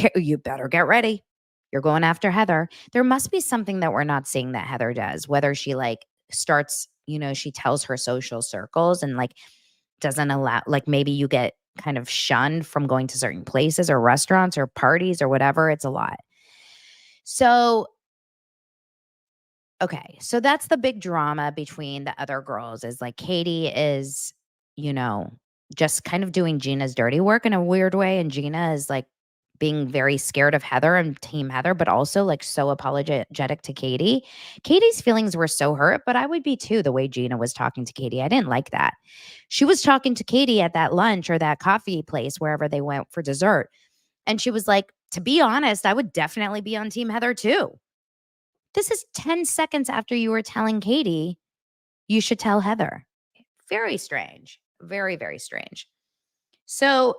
ready. You're going after Heather. There must be something that we're not seeing that Heather does, whether she like starts, she tells her social circles and like doesn't allow, like maybe you get kind of shunned from going to certain places or restaurants or parties or whatever. It's a lot. So, okay. So that's the big drama between the other girls, is like Katie is, just kind of doing Gina's dirty work in a weird way. And Gina is like being very scared of Heather and Team Heather, but also like so apologetic to Katie. Katie's feelings were so hurt, but I would be too, the way Gina was talking to Katie. I didn't like that. She was talking to Katie at that lunch or that coffee place, wherever they went for dessert. And she was like, to be honest, I would definitely be on Team Heather too. This is 10 seconds after you were telling Katie you should tell Heather. Very strange. Very, very strange. So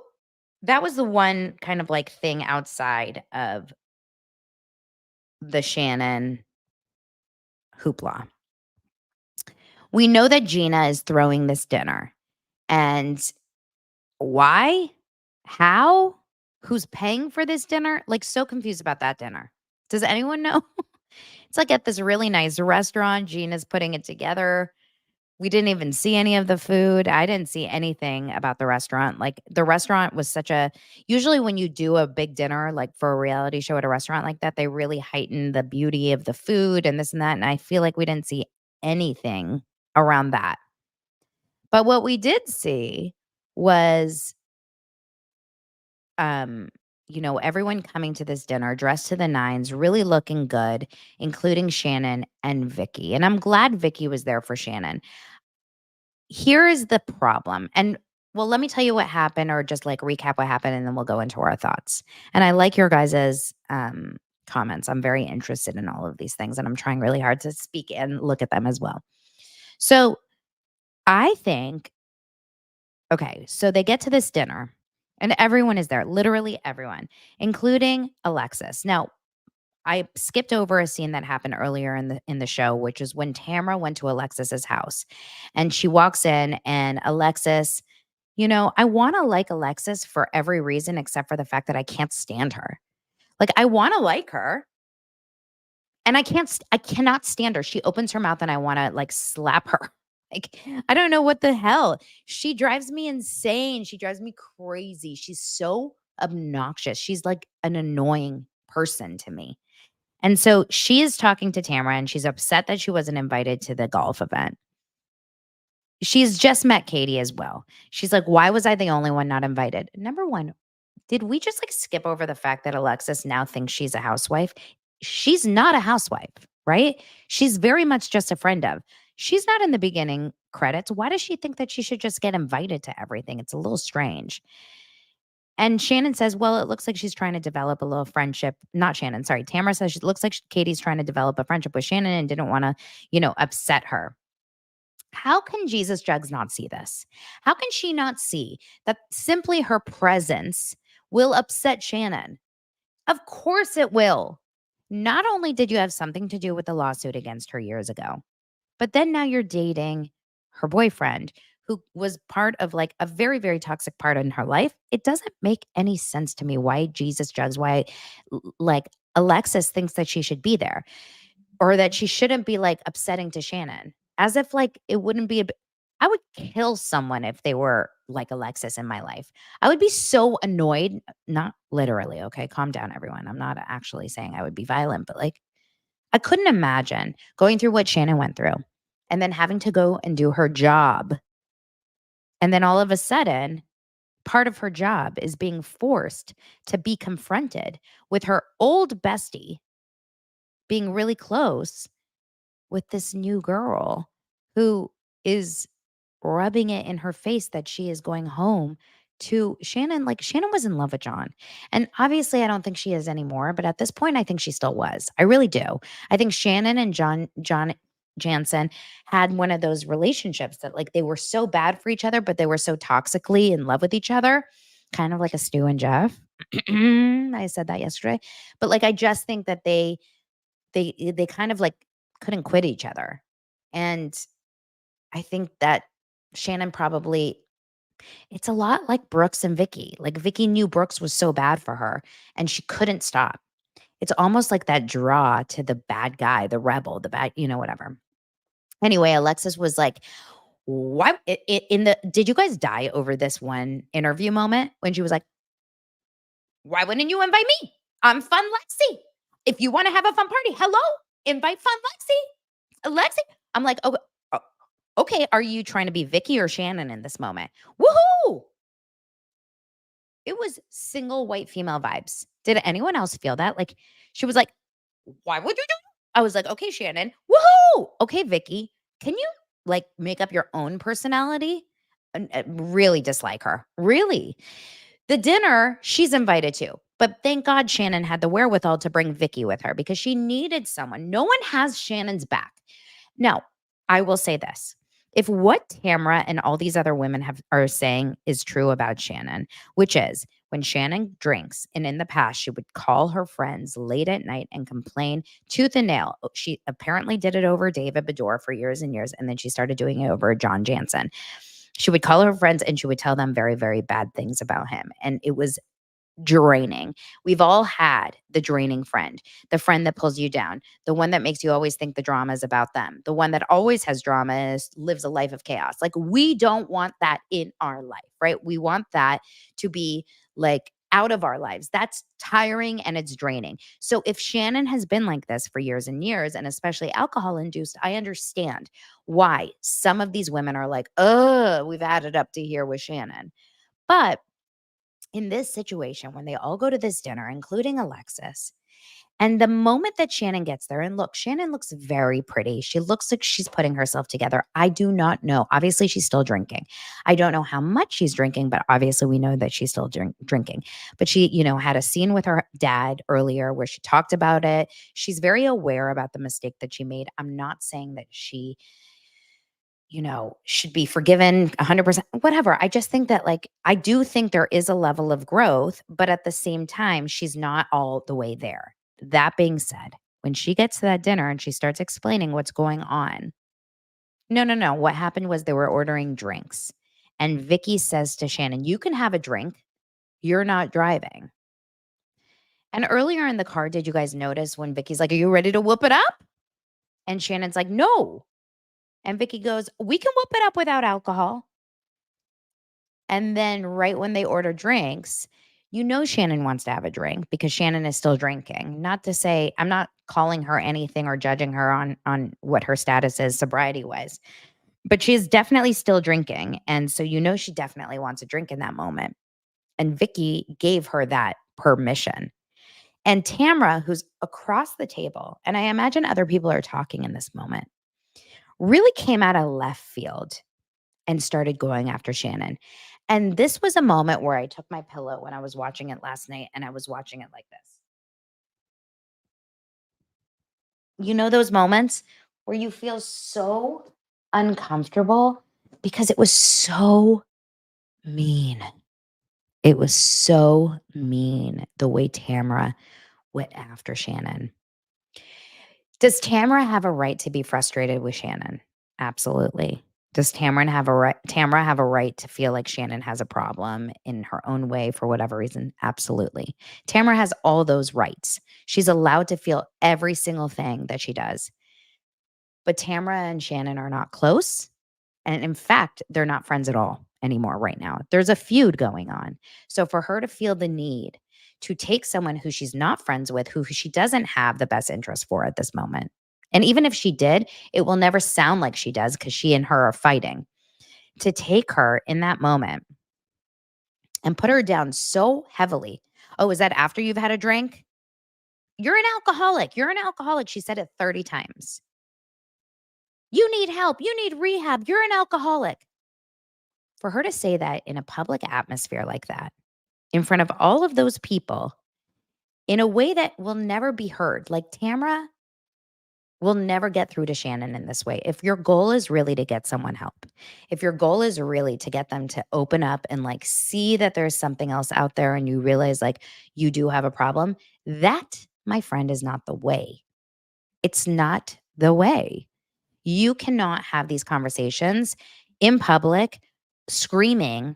that was the one kind of like thing outside of the Shannon hoopla. We know that Gina is throwing this dinner. And why? How? Who's paying for this dinner? Like, so confused about that dinner. Does anyone know? It's like at this really nice restaurant. Gina's putting it together. We didn't even see any of the food. I didn't see anything about the restaurant. Like, the restaurant was usually when you do a big dinner, like for a reality show at a restaurant like that, they really heighten the beauty of the food and this and that. And I feel like we didn't see anything around that. But what we did see was, everyone coming to this dinner dressed to the nines, really looking good, including Shannon and Vicky. And I'm glad Vicky was there for Shannon. Here is the problem. And well, let me tell you what happened, or just like recap what happened, and then we'll go into our thoughts. And I like your guys's comments. I'm very interested in all of these things, and I'm trying really hard to speak and look at them as well. So I think, okay, so they get to this dinner and everyone is there, literally everyone, including Alexis. Now, I skipped over a scene that happened earlier in the show, which is when Tamra went to Alexis's house, and she walks in, and Alexis, I want to like Alexis for every reason except for the fact that I can't stand her. Like, I want to like her, and I cannot stand her. She opens her mouth and I want to like slap her. Like, I don't know what the hell. She drives me insane. She drives me crazy. She's so obnoxious. She's like an annoying person to me. And so she is talking to Tamra, and she's upset that she wasn't invited to the golf event. She's just met Katie as well. She's like, why was I the only one not invited? Number one, did we just like skip over the fact that Alexis now thinks she's a housewife? She's not a housewife, right? She's very much just a friend of. She's not in the beginning credits. Why does she think that she should just get invited to everything? It's a little strange. And Shannon says, well, it looks like she's trying to develop a little friendship. Not Shannon, sorry. Tamra says it looks like Katie's trying to develop a friendship with Shannon and didn't want to, upset her. How can Jesus Jugs not see this? How can she not see that simply her presence will upset Shannon? Of course it will. Not only did you have something to do with the lawsuit against her years ago, but then now you're dating her boyfriend who was part of like a very, very toxic part in her life. It doesn't make any sense to me why Jesus Jugs, why like Alexis thinks that she should be there or that she shouldn't be like upsetting to Shannon. As if like it wouldn't be I would kill someone if they were like Alexis in my life. I would be so annoyed, not literally, okay? Calm down, everyone. I'm not actually saying I would be violent, but like I couldn't imagine going through what Shannon went through and then having to go and do her job. And then all of a sudden, part of her job is being forced to be confronted with her old bestie being really close with this new girl who is rubbing it in her face that she is going home to Shannon. Like, Shannon was in love with John. And obviously I don't think she is anymore, but at this point I think she still was. I really do. I think Shannon and John Jansen had one of those relationships that like they were so bad for each other, but they were so toxically in love with each other, kind of like a Stu and Jeff. I said that yesterday. But like I just think that they kind of like couldn't quit each other. And I think that Shannon probably, it's a lot like Brooks and Vicky. Like Vicky knew Brooks was so bad for her and she couldn't stop. It's almost like that draw to the bad guy, the rebel, the bad, whatever. Anyway, Alexis was like, why did you guys die over this one interview moment when she was like, why wouldn't you invite me? I'm Fun Lexi. If you want to have a fun party, hello, invite Fun Lexi. I'm like, okay, are you trying to be Vicky or Shannon in this moment? Woohoo! It was single white female vibes. Did anyone else feel that? Like, she was like, why would you do that? I was like, okay, Shannon, woohoo! Okay, Vicky, can you like make up your own personality? Really dislike her. Really. The dinner she's invited to, but thank God Shannon had the wherewithal to bring Vicky with her because she needed someone. No one has Shannon's back. Now, I will say this. If what Tamra and all these other women are saying is true about Shannon, which is when Shannon drinks, and in the past she would call her friends late at night and complain tooth and nail. She apparently did it over David Beador for years and years, and then she started doing it over John Jansen. She would call her friends and she would tell them very, very bad things about him. And it was draining. We've all had the draining friend, the friend that pulls you down, the one that makes you always think the drama is about them, the one that always has drama and lives a life of chaos. Like, we don't want that in our life, right? We want that to be like out of our lives. That's tiring and it's draining. So if Shannon has been like this for years and years, and especially alcohol induced, I understand why some of these women are like, oh, we've added up to here with Shannon. But in this situation, when they all go to this dinner, including Alexis, and the moment that Shannon gets there, and look, Shannon looks very pretty. She looks like she's putting herself together. I do not know. Obviously, she's still drinking. I don't know how much she's drinking, but obviously we know that she's still drinking. But she, had a scene with her dad earlier where she talked about it. She's very aware about the mistake that she made. I'm not saying that she should be forgiven 100%, whatever. I just think that I do think there is a level of growth, but at the same time, she's not all the way there. that being said, when she gets to that dinner and she starts explaining what's going on, no. What happened was they were ordering drinks. And Vicky says to Shannon, you can have a drink. You're not driving. And earlier in the car, did you guys notice when Vicky's like, are you ready to whoop it up? And Shannon's like, no. And Vicky goes, we can whoop it up without alcohol. And then right when they order drinks, you know Shannon wants to have a drink because Shannon is still drinking. Not to say I'm not calling her anything or judging her on what her status is sobriety-wise, but she is definitely still drinking. And so you know she definitely wants a drink in that moment. And Vicky gave her that permission. And Tamra, who's across the table, and I imagine other people are talking in this moment, really came out of left field and started going after Shannon. And this was a moment where I took my pillow when I was watching it last night and I was watching it like this. You know those moments where you feel so uncomfortable because it was so mean. It was so mean the way Tamra went after Shannon. Does Tamra have a right to be frustrated with Shannon? Absolutely. Does Tamra have a right to feel like Shannon has a problem in her own way for whatever reason? Absolutely. Tamra has all those rights. She's allowed to feel every single thing that she does. But Tamra and Shannon are not close. And in fact, they're not friends at all anymore right now. There's a feud going on. So for her to feel the need to take someone who she's not friends with, who she doesn't have the best interest for at this moment, and even if she did, it will never sound like she does because she and her are fighting. To take her in that moment and put her down so heavily. Oh, is that after you've had a drink? You're an alcoholic. You're an alcoholic. She said it 30 times. You need help. You need rehab. You're an alcoholic. For her to say that in a public atmosphere like that, in front of all of those people, in a way that will never be heard, like Tamra will never get through to Shannon in this way. If your goal is really to get someone help, if your goal is really to get them to open up and like see that there's something else out there and you realize like you do have a problem, that, my friend, is not the way. It's not the way. You cannot have these conversations in public, screaming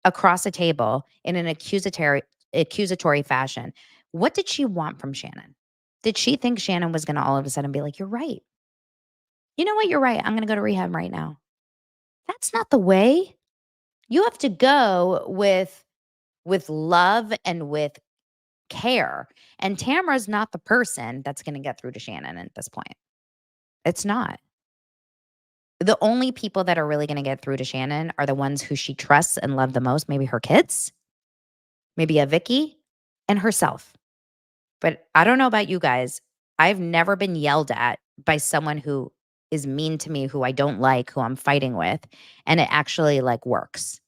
across a table in an accusatory fashion. What did she want from Shannon? Did she think Shannon was going to all of a sudden be like, you're right. You know what? You're right. I'm going to go to rehab right now. That's not the way. You have to go with love and with care. And Tamra's not the person that's going to get through to Shannon at this point. It's not. The only people that are really going to get through to Shannon are the ones who she trusts and love the most. Maybe her kids, maybe a Vicky, and herself. But I don't know about you guys. I've never been yelled at by someone who is mean to me, who I don't like, who I'm fighting with, and it actually like works.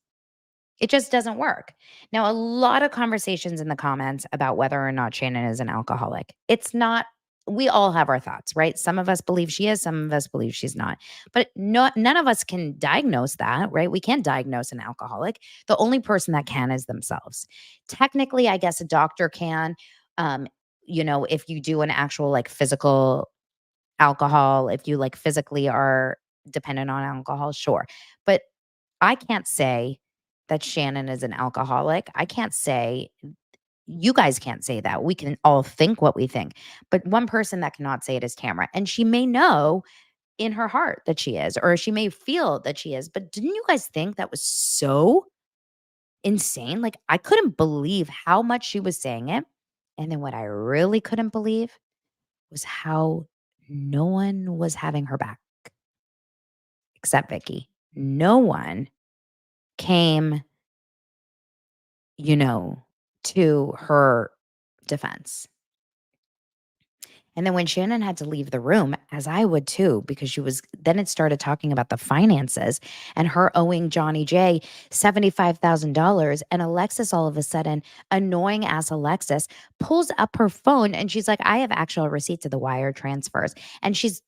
It just doesn't work. Now, a lot of conversations in the comments about whether or not Shannon is an alcoholic. It's not, we all have our thoughts, right? Some of us believe she is, some of us believe she's not. But none of us can diagnose that, right? We can't diagnose an alcoholic. The only person that can is themselves. Technically, I guess a doctor can, if you do an actual like physical alcohol, if you like physically are dependent on alcohol, sure. But I can't say that Shannon is an alcoholic. I can't say, you guys can't say that. We can all think what we think. But one person that cannot say it is Tamra. And she may know in her heart that she is, or she may feel that she is. But didn't you guys think that was so insane? Like, I couldn't believe how much she was saying it. And then what I really couldn't believe was how no one was having her back except Vicky. No one came, to her defense. And then when Shannon had to leave the room, as I would too, because then it started talking about the finances and her owing Johnny J $75,000. And Alexis, all of a sudden, annoying ass Alexis, pulls up her phone and she's like, I have actual receipts of the wire transfers. And she's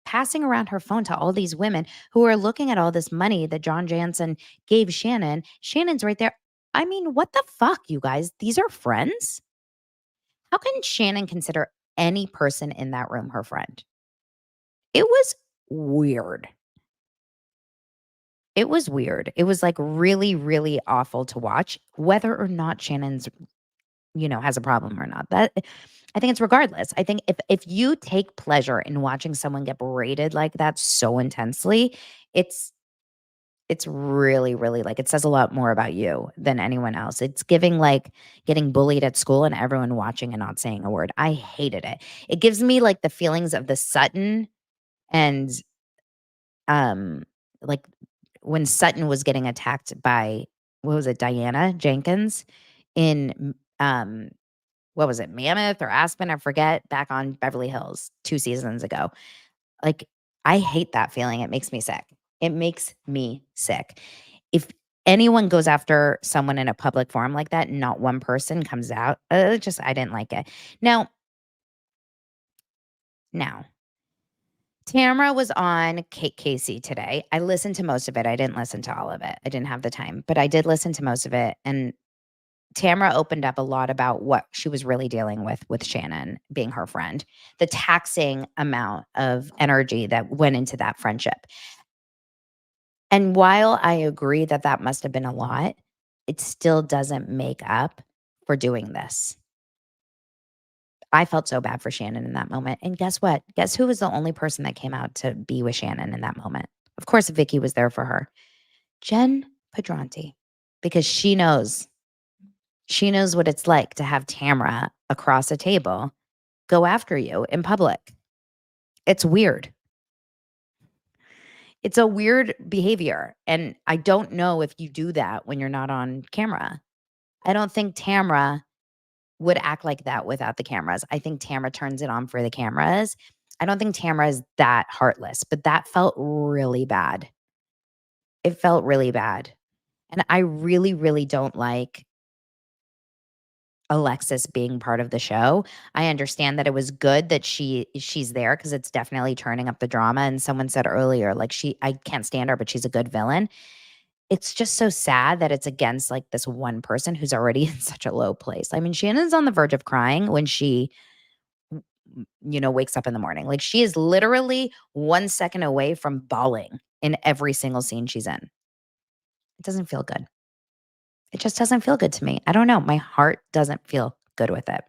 passing around her phone to all these women who are looking at all this money that John Jansen gave Shannon. Shannon's right there. I mean, what the fuck, you guys? These are friends? How can Shannon consider any person in that room her friend. It was weird. It was weird. It was like really, really awful to watch, whether or not Shannon's, has a problem or not. That I think it's regardless. I think if you take pleasure in watching someone get berated like that so intensely, it's really, really like it says a lot more about you than anyone else. It's giving like getting bullied at school and everyone watching and not saying a word. I hated it. It gives me like the feelings of the Sutton and like when Sutton was getting attacked by what was it, Diana Jenkins in what was it, Mammoth or Aspen? I forget, back on Beverly Hills 2 seasons ago. Like, I hate that feeling. It makes me sick. It makes me sick. If anyone goes after someone in a public forum like that, not one person comes out. I didn't like it. Now, Tamra was on Kate Casey today. I listened to most of it. I didn't listen to all of it. I didn't have the time, but I did listen to most of it. And Tamra opened up a lot about what she was really dealing with Shannon being her friend, the taxing amount of energy that went into that friendship. And while I agree that that must have been a lot, it still doesn't make up for doing this. I felt so bad for Shannon in that moment. And guess what? Guess who was the only person that came out to be with Shannon in that moment? Of course, Vicky was there for her. Jen Pedranti, because she knows what it's like to have Tamra across a table go after you in public. It's weird. It's a weird behavior. And I don't know if you do that when you're not on camera. I don't think Tamra would act like that without the cameras. I think Tamra turns it on for the cameras. I don't think Tamra is that heartless, but that felt really bad. It felt really bad. And I really, really don't like Alexis being part of the show. I understand that it was good that she's there because it's definitely turning up the drama. And someone said earlier, like I can't stand her, but she's a good villain. It's just so sad that it's against like this one person who's already in such a low place. I mean, Shannon's on the verge of crying when she, wakes up in the morning. Like she is literally 1 second away from bawling in every single scene she's in. It doesn't feel good. It just doesn't feel good to me. I don't know. My heart doesn't feel good with it.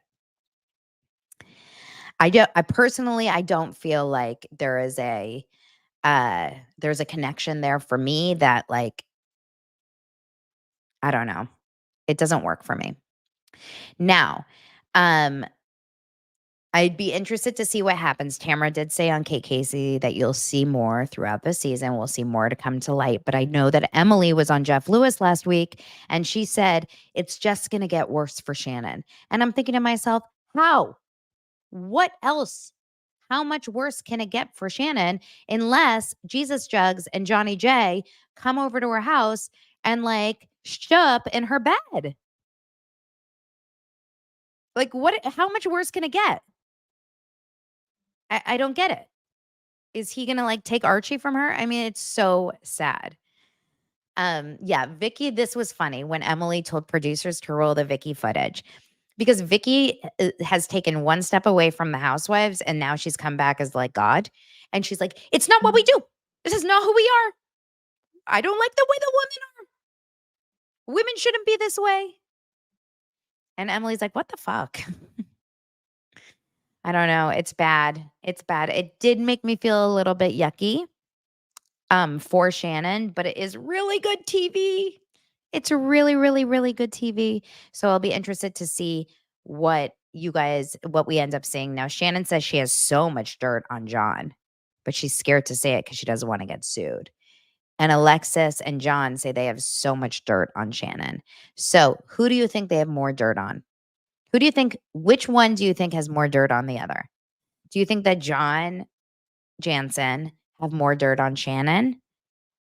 I personally don't feel like there's a connection there for me that like, I don't know. It doesn't work for me. Now, I'd be interested to see what happens. Tamra did say on Kate Casey that you'll see more throughout the season. We'll see more to come to light. But I know that Emily was on Jeff Lewis last week, and she said it's just going to get worse for Shannon. And I'm thinking to myself, how? What else? How much worse can it get for Shannon unless Jesus Jugs and Johnny J come over to her house and like show up in her bed? Like what? How much worse can it get? I don't get it. Is he gonna like take Archie from her? I mean, it's so sad. Yeah, Vicky, this was funny when Emily told producers to roll the Vicky footage because Vicky has taken one step away from the housewives and now she's come back as like God. And she's like, it's not what we do. This is not who we are. I don't like the way the women are. Women shouldn't be this way. And Emily's like, what the fuck? I don't know. It's bad. It's bad. It did make me feel a little bit yucky for Shannon, but it is really good TV. It's really, really, really good TV. So I'll be interested to see what we end up seeing. Now, Shannon says she has so much dirt on John, but she's scared to say it because she doesn't want to get sued. And Alexis and John say they have so much dirt on Shannon. So who do you think they have more dirt on? Which one do you think has more dirt on the other? Do you think that John Jansen have more dirt on Shannon,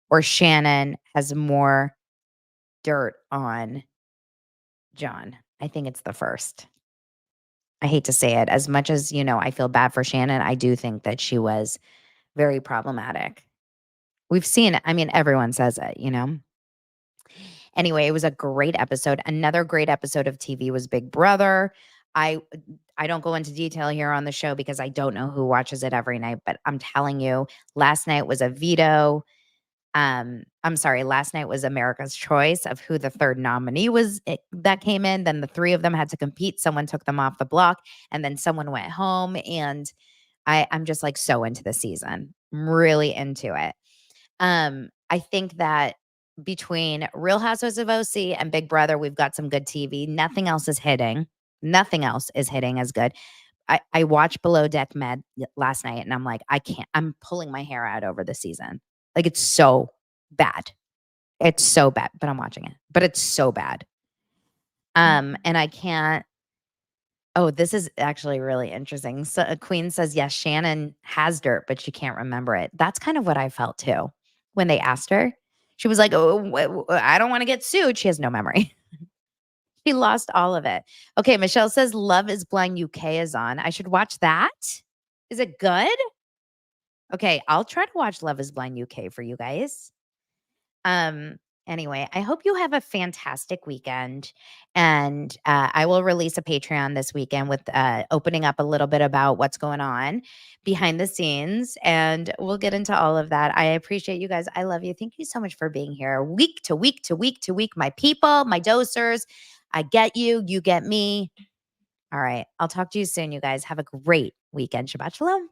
or Shannon has more dirt on John? I think it's the first. I hate to say it. As much as, I feel bad for Shannon, I do think that she was very problematic. We've seen it. I mean, everyone says it, Anyway, it was a great episode. Another great episode of TV was Big Brother. I I don't go into detail here on the show because I don't know who watches it every night, but I'm telling you, last night was a veto. I'm sorry, last night was America's choice of who the third nominee was that came in. Then the three of them had to compete. Someone took them off the block, and then someone went home. And I'm just like so into the season. I'm really into it. I think that between Real Housewives of OC and Big Brother, we've got some good TV. Nothing else is hitting. Nothing else is hitting as good. I watched Below Deck Med last night, and I'm like, I can't. I'm pulling my hair out over the season. Like, it's so bad. It's so bad, but I'm watching it. But it's so bad. And I can't. Oh, this is actually really interesting. So Queen says, yes, Shannon has dirt, but she can't remember it. That's kind of what I felt too when they asked her. She was like, oh, I don't want to get sued. She has no memory. She lost all of it. Okay, Michelle says Love is Blind UK is on. I should watch that. Is it good? Okay, I'll try to watch Love is Blind UK for you guys. Anyway, I hope you have a fantastic weekend. And I will release a Patreon this weekend with opening up a little bit about what's going on behind the scenes. And we'll get into all of that. I appreciate you guys. I love you. Thank you so much for being here week to week to week to week. My people, my dosers. I get you. You get me. All right. I'll talk to you soon, you guys. Have a great weekend. Shabbat shalom.